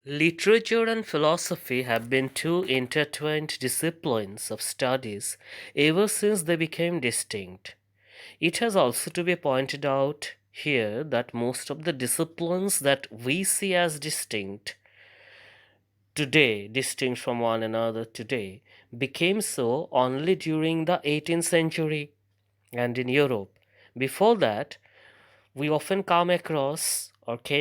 Literature and philosophy have been two intertwined disciplines of studies ever since they became distinct. It has also to be pointed out here that most of the disciplines that we see as distinct from one another today, became so only during the 18th century and in Europe. Before that, we often came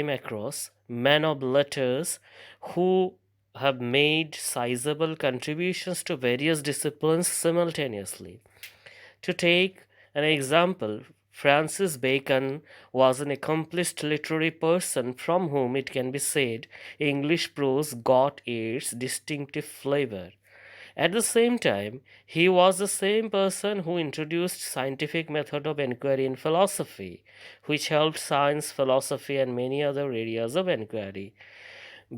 across men of letters who have made sizable contributions to various disciplines simultaneously. To take an example, Francis Bacon was an accomplished literary person from whom it can be said English prose got its distinctive flavor. At the same time, he was the same person who introduced scientific method of inquiry in philosophy, which helped science, philosophy, and many other areas of inquiry.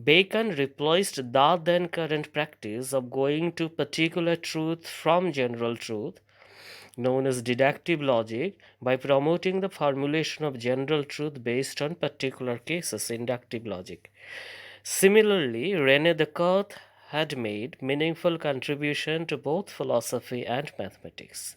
Bacon replaced the then current practice of going to particular truth from general truth, known as deductive logic, by promoting the formulation of general truth based on particular cases, inductive logic. Similarly, Rene Descartes had made meaningful contribution to both philosophy and mathematics.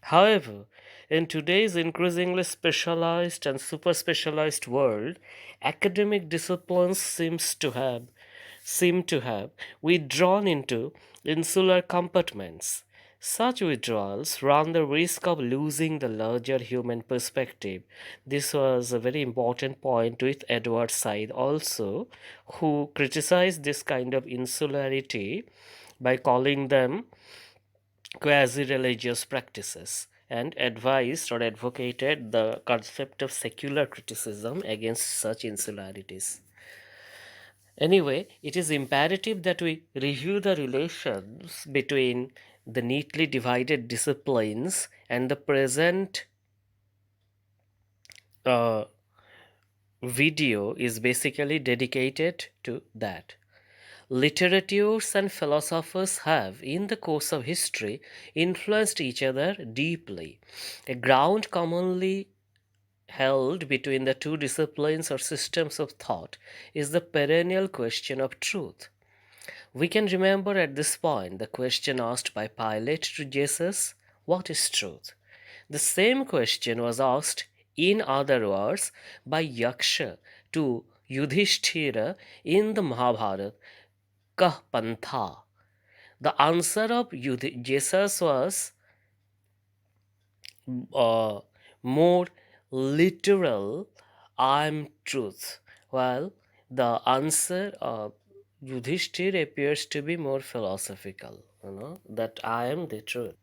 However, in today's increasingly specialized and super specialized world, academic disciplines seem to have withdrawn into insular compartments. Such withdrawals run the risk of losing the larger human perspective. This was a very important point with Edward Said also, who criticized this kind of insularity by calling them quasi religious practices and advised or advocated the concept of secular criticism against such insularities. Anyway, it is imperative that we review the relations between the neatly divided disciplines, and the present uh, video is basically dedicated to that. Literatures and philosophers have, in the course of history, influenced each other deeply. A ground commonly held between the two disciplines or systems of thought is the perennial question of truth. We can remember at this point the question asked by Pilate to Jesus, "What is truth?" The same question was asked, in other words, by Yaksha to Yudhishthira in the Mahabharata, Kah Pantha. The answer of Jesus was uh, more literal, "I am truth," while the answer of Yudhishthir appears to be more philosophical, that I am the truth.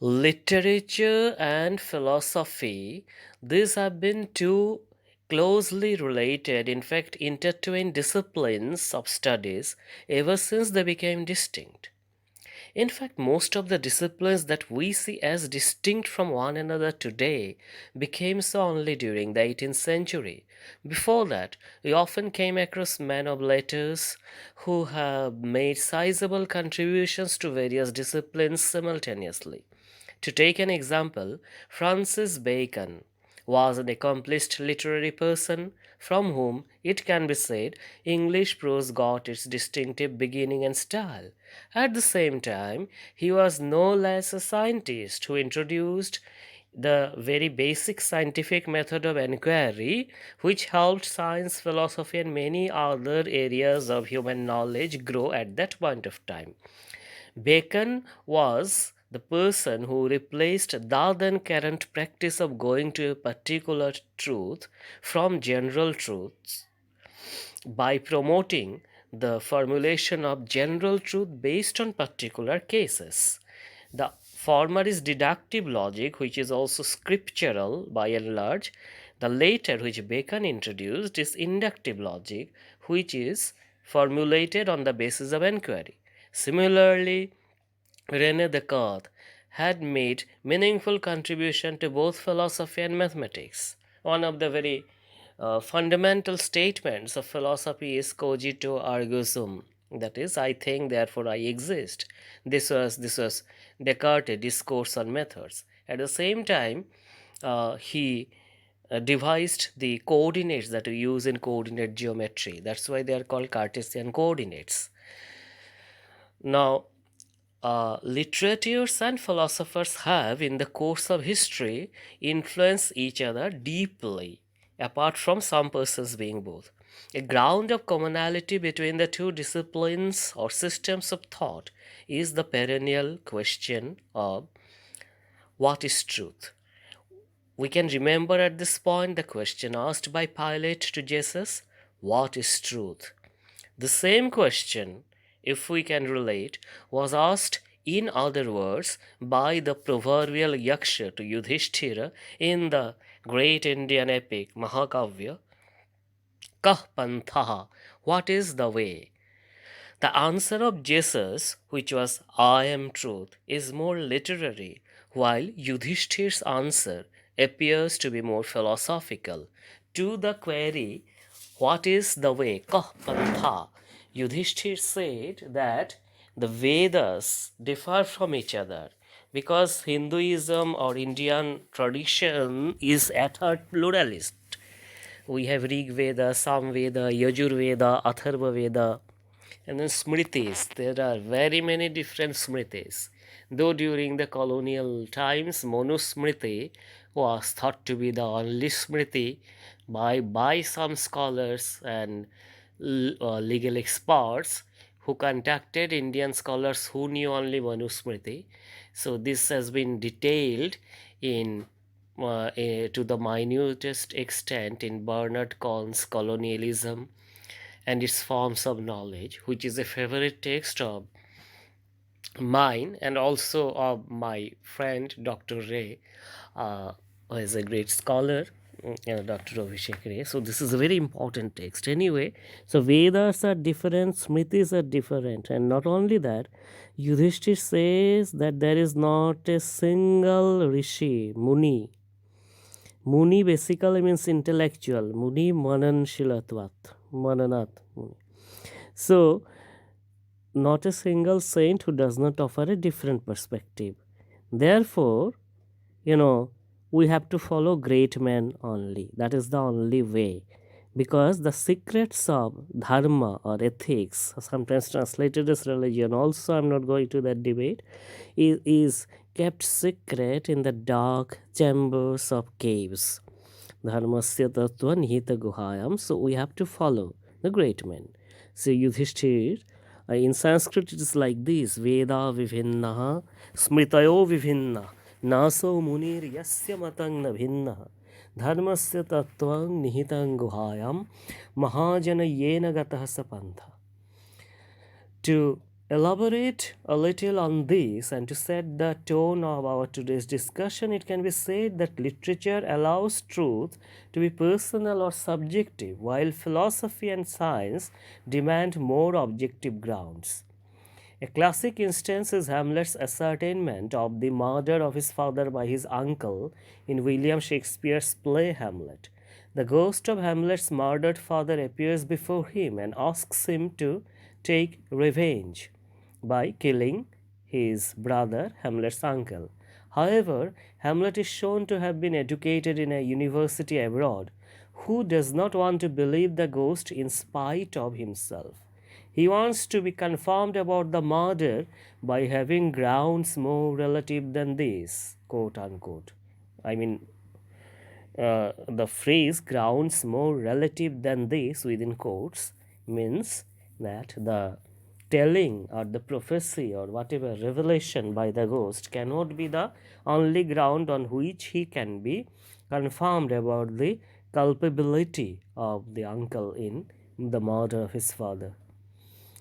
Literature and philosophy, these have been two closely related, in fact, intertwined disciplines of studies ever since they became distinct. In fact, most of the disciplines that we see as distinct from one another today became so only during the 18th century. Before that, we often came across men of letters who have made sizable contributions to various disciplines simultaneously. To take an example, Francis Bacon was an accomplished literary person from whom, it can be said, English prose got its distinctive beginning and style. At the same time, he was no less a scientist who introduced the very basic scientific method of inquiry, which helped science, philosophy, and many other areas of human knowledge grow at that point of time. Bacon was the person who replaced the then current practice of going to a particular truth from general truths by promoting the formulation of general truth based on particular cases. The former is deductive logic, which is also scriptural by and large. The latter, which Bacon introduced, is inductive logic, which is formulated on the basis of inquiry. Similarly, Rene Descartes had made meaningful contribution to both philosophy and mathematics. One of the very fundamental statements of philosophy is cogito ergo sum. That is, I think, therefore I exist. This was Descartes' discourse on methods. At the same time, he devised the coordinates that we use in coordinate geometry. That's why they are called Cartesian coordinates. Now, literatures and philosophers have, in the course of history, influenced each other deeply, apart from some persons being both. A ground of commonality between the two disciplines or systems of thought is the perennial question of what is truth. We can remember at this point the question asked by Pilate to Jesus, what is truth? The same question, if we can relate, was asked in other words by the proverbial Yaksha to Yudhishthira in the great Indian epic Mahakavya, Kah Pantha, what is the way? The answer of Jesus, which was I am truth, is more literary, while Yudhishthir's answer appears to be more philosophical. To the query, what is the way? Kah Pantha. Yudhishthir said that the Vedas differ from each other because Hinduism or Indian tradition is at heart pluralist. We have Rig Veda, Sam Veda, Yajur Veda, Atharva Veda, and then Smritis. There are very many different Smritis. Though during the colonial times, Manusmriti was thought to be the only Smriti by some scholars and legal experts who contacted Indian scholars who knew only Manusmriti. So this has been detailed in to the minutest extent in Bernard Cohn's Colonialism and its forms of knowledge, which is a favorite text of mine and also of my friend Dr. Ray, who is a great scholar, Dr. Abhishek Ray. So this is a very important text. Anyway, so Vedas are different, Smritis are different, and not only that, Yudhishthir says that there is not a single Rishi, Muni. Muni basically means intellectual. Muni Mananshilatvat. Mananat. Muni. So, not a single saint who does not offer a different perspective. Therefore, we have to follow great men only. That is the only way. Because the secrets of dharma or ethics, sometimes translated as religion, also I'm not going to that debate, is kept secret in the dark chambers of caves. Dharmasya tattva nihita guhayam. So we have to follow the great men. So Yudhishthir, in Sanskrit it is like this: Veda vivinnaha, smritayo vivinna, naso munir yasya matang na bhinna, dharmasya tattvang nihitang guhayam, mahajana yena gatah sapantha. To elaborate a little on this and to set the tone of our today's discussion, it can be said that literature allows truth to be personal or subjective, while philosophy and science demand more objective grounds. A classic instance is Hamlet's ascertainment of the murder of his father by his uncle in William Shakespeare's play Hamlet. The ghost of Hamlet's murdered father appears before him and asks him to take revenge by killing his brother, Hamlet's uncle. However, Hamlet is shown to have been educated in a university abroad. Who does not want to believe the ghost in spite of himself? He wants to be confirmed about the murder by having grounds more relative than this, quote unquote. I mean, the phrase grounds more relative than this within quotes means that the telling or the prophecy or whatever revelation by the ghost cannot be the only ground on which he can be confirmed about the culpability of the uncle in the murder of his father.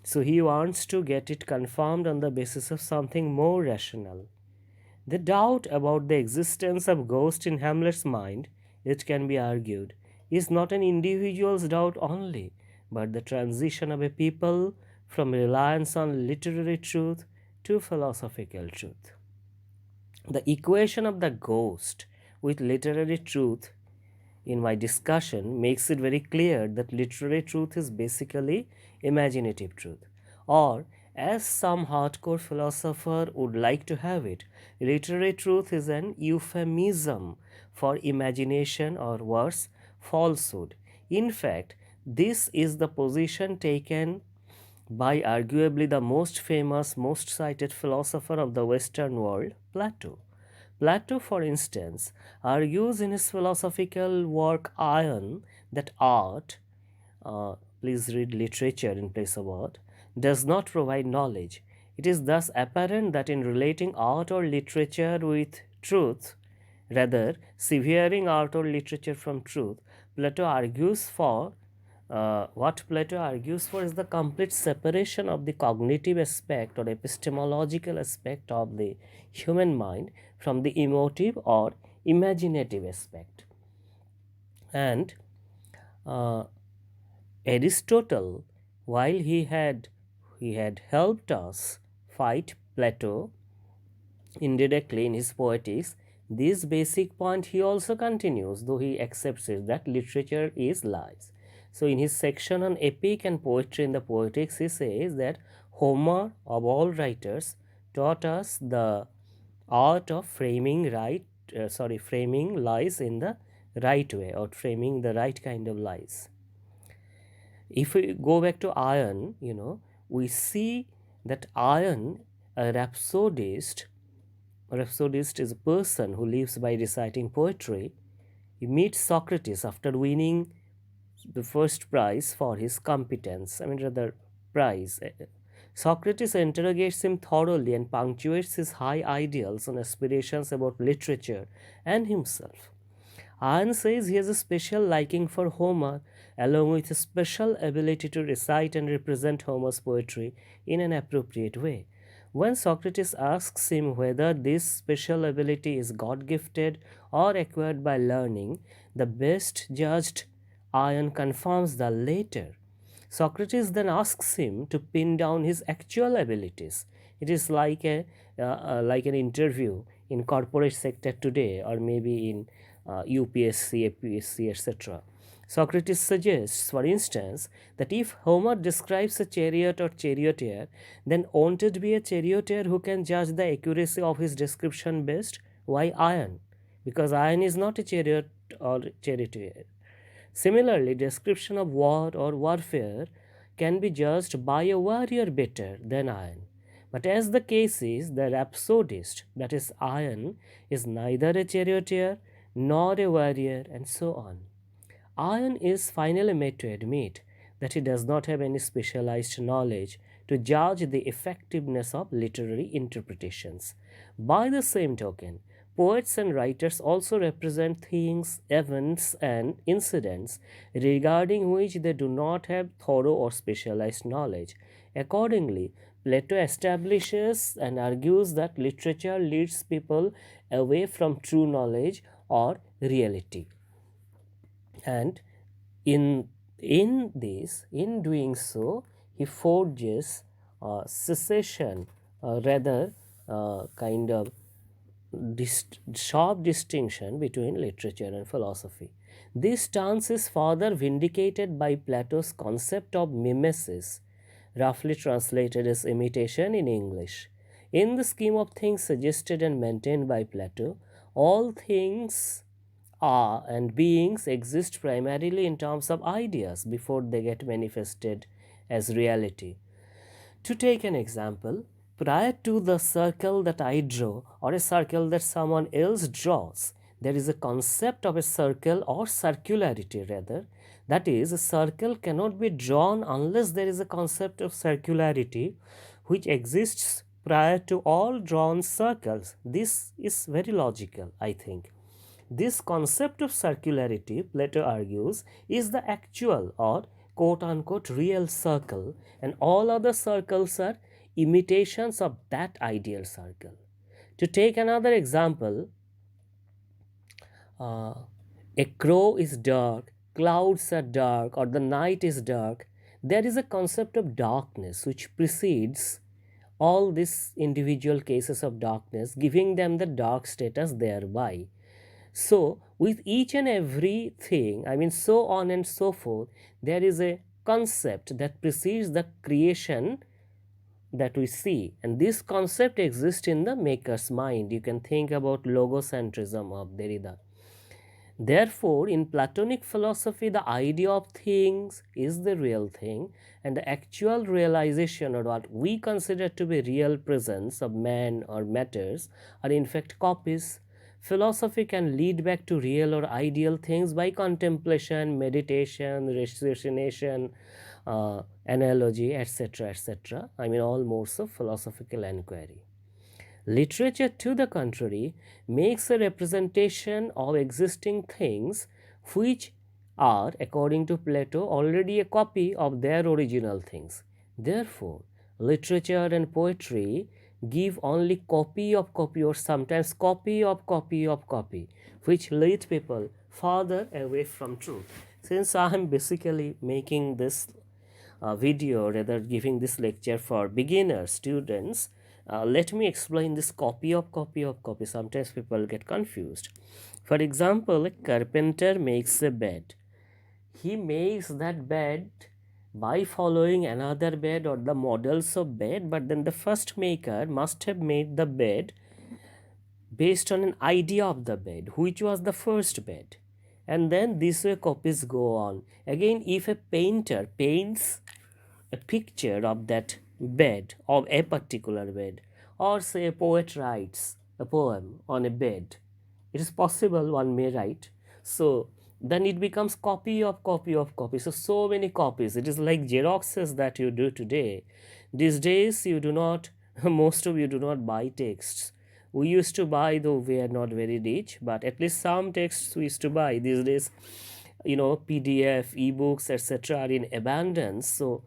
So he wants to get it confirmed on the basis of something more rational. The doubt about the existence of ghost in Hamlet's mind, it can be argued, is not an individual's doubt only, but the transition of a people from reliance on literary truth to philosophical truth. The equation of the ghost with literary truth in my discussion makes it very clear that literary truth is basically imaginative truth, or As some hardcore philosopher would like to have it, literary truth is an euphemism for imagination or worse, falsehood. In fact, this is the position taken by arguably the most famous, most cited philosopher of the Western world, Plato. Plato, for instance, argues in his philosophical work Ion that art, please read literature in place of art, does not provide knowledge. It is thus apparent that in relating art or literature with truth, rather severing art or literature from truth, Plato argues for what Plato argues for is the complete separation of the cognitive aspect or epistemological aspect of the human mind from the emotive or imaginative aspect. And uh, Aristotle, while he had helped us fight Plato indirectly in his poetics, this basic point he also continues, though he accepts it, that literature is lies. So, in his section on epic and poetry in the Poetics, he says that Homer, of all writers, taught us the art of framing lies in the right way, or framing the right kind of lies. If we go back to Ion, we see that Ion, a rhapsodist is a person who lives by reciting poetry. He meets Socrates after winning the first prize for his competence. I mean, rather, prize. Socrates interrogates him thoroughly and punctuates his high ideals and aspirations about literature and himself. Ian says he has a special liking for Homer, along with a special ability to recite and represent Homer's poetry in an appropriate way. When Socrates asks him whether this special ability is God gifted or acquired by learning, the best judged Ion confirms the latter. Socrates then asks him to pin down his actual abilities. It is like an interview in corporate sector today, or maybe in UPSC, APSC, etc. Socrates suggests, for instance, that if Homer describes a chariot or charioteer, then won't it be a charioteer who can judge the accuracy of his description best? Why Iron? Because Iron is not a chariot or charioteer. Similarly, description of war or warfare can be judged by a warrior better than Iron. But as the case is, the rhapsodist, that is Iron, is neither a charioteer nor a warrior, and so on. Iron is finally made to admit that he does not have any specialized knowledge to judge the effectiveness of literary interpretations. By the same token, poets and writers also represent things, events, and incidents regarding which they do not have thorough or specialized knowledge. Accordingly, Plato establishes and argues that literature leads people away from true knowledge or reality. And in doing so, he forges cessation, rather kind of sharp distinction between literature and philosophy. This stance is further vindicated by Plato's concept of mimesis, roughly translated as imitation in English. In the scheme of things suggested and maintained by Plato, all things are and beings exist primarily in terms of ideas before they get manifested as reality. To take an example, prior to the circle that I draw or a circle that someone else draws, there is a concept of a circle or circularity rather. That is, a circle cannot be drawn unless there is a concept of circularity which exists prior to all drawn circles. This is very logical, I think. This concept of circularity, Plato argues, is the actual or quote unquote real circle, and all other circles are imitations of that ideal circle. To take another example, uh, a crow is dark, clouds are dark, or the night is dark. There is a concept of darkness which precedes all these individual cases of darkness, giving them the dark status thereby. So, with each and every thing, I mean, so on and so forth, there is a concept that precedes the creation that we see, and this concept exists in the maker's mind. You can think about logocentrism of Derrida. Therefore, in Platonic philosophy, the idea of things is the real thing, and the actual realization, or what we consider to be real presence of man or matters, are in fact copies. Philosophy can lead back to real or ideal things by contemplation, meditation, resignation, analogy, etc., etc. I mean, all modes of philosophical inquiry. Literature, to the contrary, makes a representation of existing things which are, according to Plato, already a copy of their original things. Therefore, literature and poetry give only copy of copy, or sometimes copy of copy of copy, which lead people farther away from truth. Since I am basically making this video, rather giving this lecture for beginner students, let me explain this copy of copy of copy. Sometimes people get confused. For example, a carpenter makes a bed. He makes that bed by following another bed or the models of bed, but then the first maker must have made the bed based on an idea of the bed, which was the first bed. And then this way copies go on. Again, if a painter paints a picture of that bed, of a particular bed, or say a poet writes a poem on a bed, it is possible one may write. So then it becomes copy of copy of copy. So many copies. It is like xeroxes that you do today. These days you do not, most of you do not buy texts. We used to buy, though we are not very rich, but at least some texts we used to buy. These days, PDF, ebooks, etc. are in abundance. So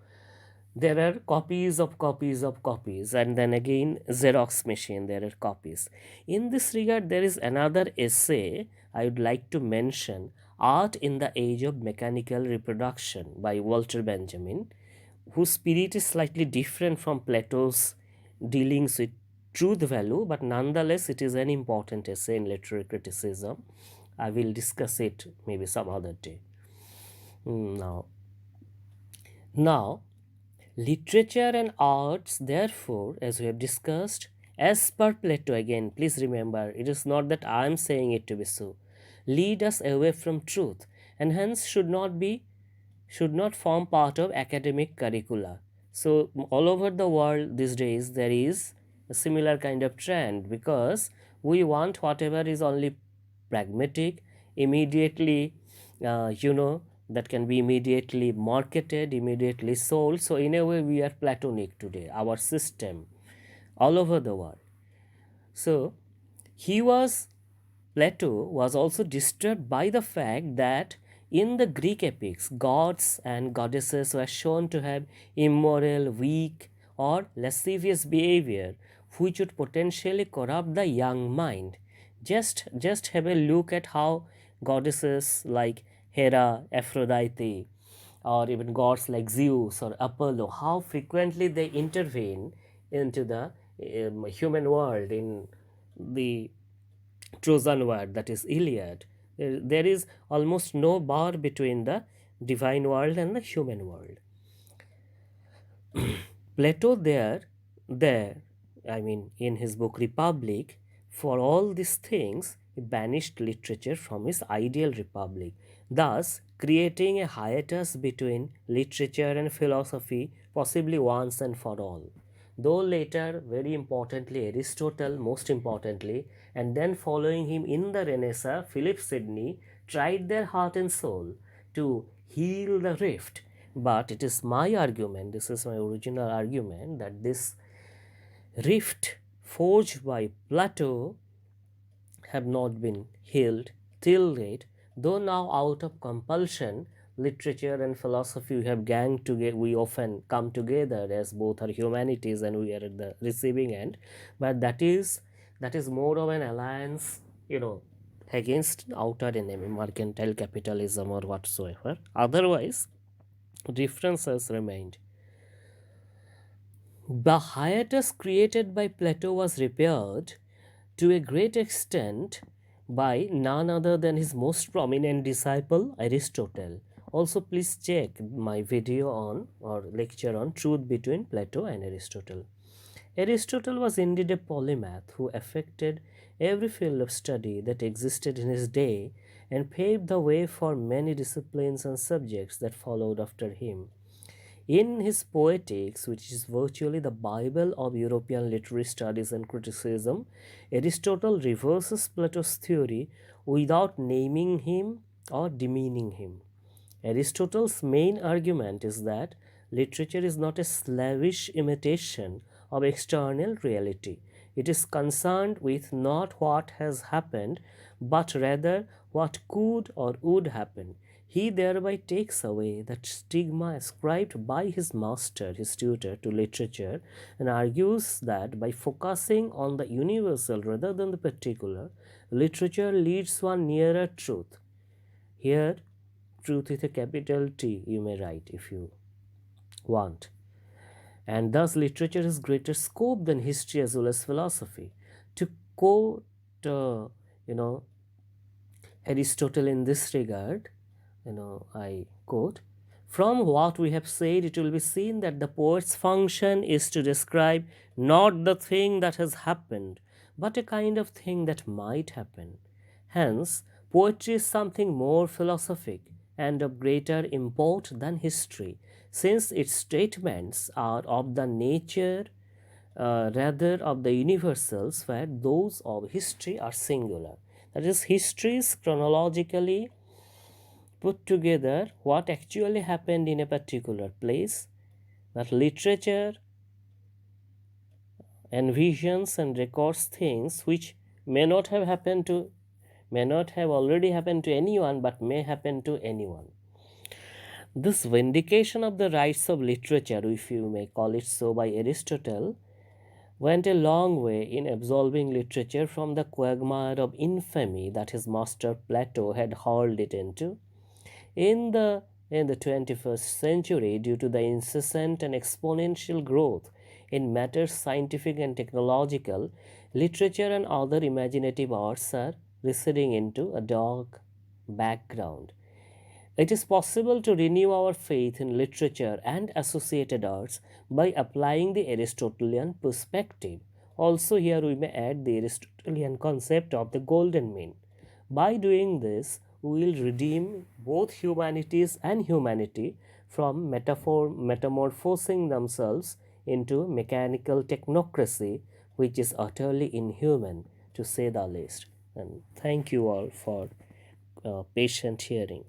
there are copies of copies of copies, and then again Xerox machine, there are copies. In this regard, there is another essay I would like to mention, Art in the Age of Mechanical Reproduction by Walter Benjamin, whose spirit is slightly different from Plato's dealings with truth value, but nonetheless it is an important essay in literary criticism. I will discuss it maybe some other day. Now, literature and arts, therefore, as we have discussed, as per Plato, again, please remember, it is not that I am saying it to be so, lead us away from truth, and hence should not form part of academic curricula. So all over the world these days there is a similar kind of trend, because we want whatever is only pragmatic, immediately, that can be immediately marketed, immediately sold. So in a way we are Platonic today, our system all over the world. So he was Plato was also disturbed by the fact that in the Greek epics, gods and goddesses were shown to have immoral, weak, or lascivious behavior, which would potentially corrupt the young mind. Just have a look at how goddesses like Hera, Aphrodite, or even gods like Zeus or Apollo, how frequently they intervene into the human world in the Trojan War, that is Iliad. There is almost no bar between the divine world and the human world. Plato I mean, in his book Republic, for all these things, he banished literature from his ideal republic, thus creating a hiatus between literature and philosophy, possibly once and for all. Though later, very importantly, Aristotle, most importantly, and then following him in the Renaissance, Philip Sidney, tried their heart and soul to heal the rift. But it is my argument, this is my original argument, that this rift forged by Plato have not been healed till date, though now out of compulsion, literature and philosophy we have ganged together, we often come together as both are humanities and we are at the receiving end, but that is more of an alliance, against outer enemy, mercantile capitalism or whatsoever. Otherwise, differences remained. The hiatus created by Plato was repaired to a great extent by none other than his most prominent disciple, Aristotle, Also, please check my video on or lecture on truth between Plato and Aristotle. Aristotle was indeed a polymath who affected every field of study that existed in his day and paved the way for many disciplines and subjects that followed after him. In his Poetics, which is virtually the Bible of European literary studies and criticism, Aristotle reverses Plato's theory without naming him or demeaning him. Aristotle's main argument is that literature is not a slavish imitation of external reality. It is concerned with not what has happened, but rather what could or would happen. He thereby takes away that stigma ascribed by his master, his tutor, to literature, and argues that by focusing on the universal rather than the particular, literature leads one nearer truth. Here, truth with a capital T, you may write if you want. And thus, literature has greater scope than history as well as philosophy. To quote, you know, Aristotle in this regard, I quote, from what we have said, it will be seen that the poet's function is to describe not the thing that has happened, but a kind of thing that might happen. Hence, poetry is something more philosophic and of greater import than history, since its statements are of the nature rather of the universals, where those of history are singular. That is, history is chronologically put together what actually happened in a particular place, but literature envisions and records things which may not have happened to, may not have already happened to anyone, but may happen to anyone. This vindication of the rights of literature, if you may call it so, by Aristotle went a long way in absolving literature from the quagmire of infamy that his master Plato had hurled it into. In the 21st century, due to the incessant and exponential growth in matters scientific and technological, literature and other imaginative arts are receding into a dark background. It is possible to renew our faith in literature and associated arts by applying the Aristotelian perspective. Also, here we may add the Aristotelian concept of the golden mean. By doing this, we will redeem both humanities and humanity from metamorphosing themselves into mechanical technocracy, which is utterly inhuman, to say the least. And thank you all for patient hearing.